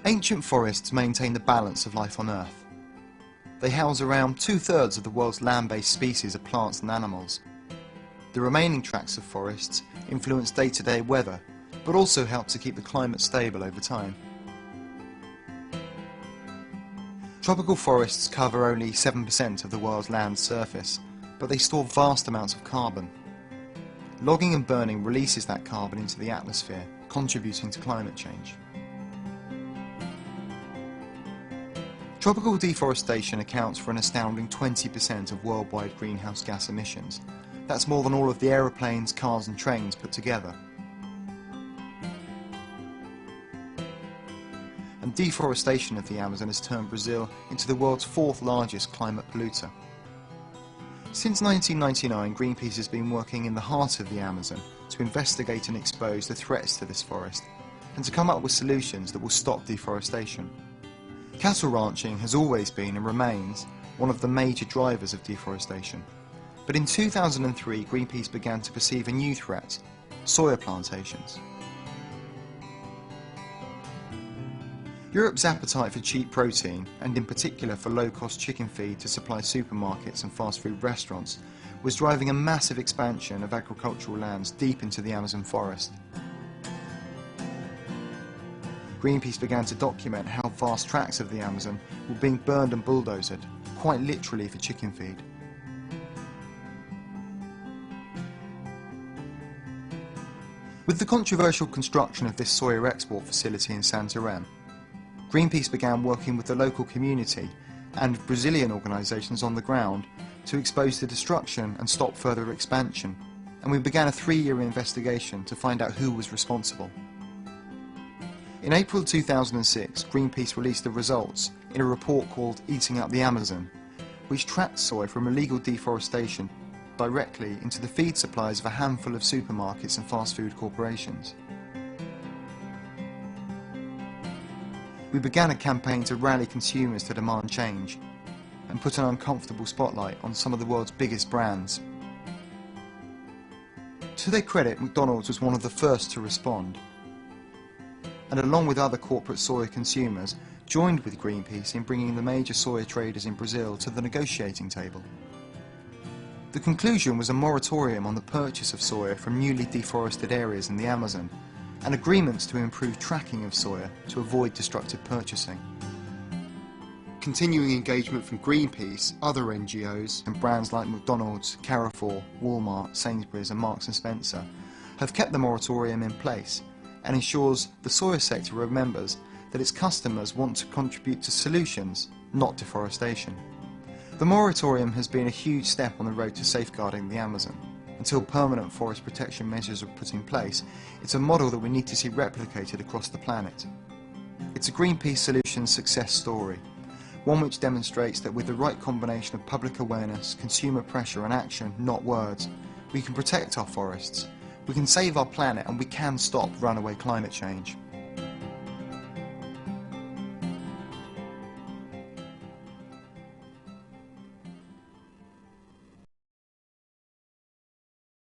Ancient forests maintain the balance of life on Earth. They house around 2/3 of the world's land-based species of plants and animals. The remaining tracts of forests influence day-to-day weather, but also help to keep the climate stable over time. Tropical forests cover only 7% of the world's land surface, but they store vast amounts of carbon. Logging and burning releases that carbon into the atmosphere, contributing to climate change. Tropical deforestation accounts for an astounding 20% of worldwide greenhouse gas emissions. That's more than all of the aeroplanes, cars and trains put together. And deforestation of the Amazon has turned Brazil into the world's 4th largest climate polluter. Since 1999, Greenpeace has been working in the heart of the Amazon to investigate and expose the threats to this forest, and to come up with solutions that will stop deforestation. Cattle ranching has always been and remains one of the major drivers of deforestation. But in 2003, Greenpeace began to perceive a new threat: soya plantations. Europe's appetite for cheap protein, and in particular for low-cost chicken feed to supply supermarkets and fast food restaurants, was driving a massive expansion of agricultural lands deep into the Amazon forest. Greenpeace began to document how vast tracts of the Amazon were being burned and bulldozed, quite literally for chicken feed. With the controversial construction of this soya export facility in Santarém, Greenpeace began working with the local community and Brazilian organisations on the ground to expose the destruction and stop further expansion, and we began a 3-year investigation to find out who was responsible. In April 2006, Greenpeace released the results in a report called Eating Up the Amazon, which tracked soy from illegal deforestation directly into the feed supplies of a handful of supermarkets and fast food corporations. We began a campaign to rally consumers to demand change and put an uncomfortable spotlight on some of the world's biggest brands. To their credit, McDonald's was one of the first to respond, and along with other corporate soya consumers, joined with Greenpeace in bringing the major soya traders in Brazil to the negotiating table. The conclusion was a moratorium on the purchase of soya from newly deforested areas in the Amazon, and agreements to improve tracking of soya to avoid destructive purchasing. Continuing engagement from Greenpeace, other NGOs and brands like McDonald's, Carrefour, Walmart, Sainsbury's and Marks & Spencer have kept the moratorium in place, and ensures the soya sector remembers that its customers want to contribute to solutions, not deforestation. The moratorium has been a huge step on the road to safeguarding the Amazon. Until permanent forest protection measures are put in place, it's a model that we need to see replicated across the planet. It's a Greenpeace Solutions success story, one which demonstrates that with the right combination of public awareness, consumer pressure and action, not words, we can protect our forests, we can save our planet and we can stop runaway climate change.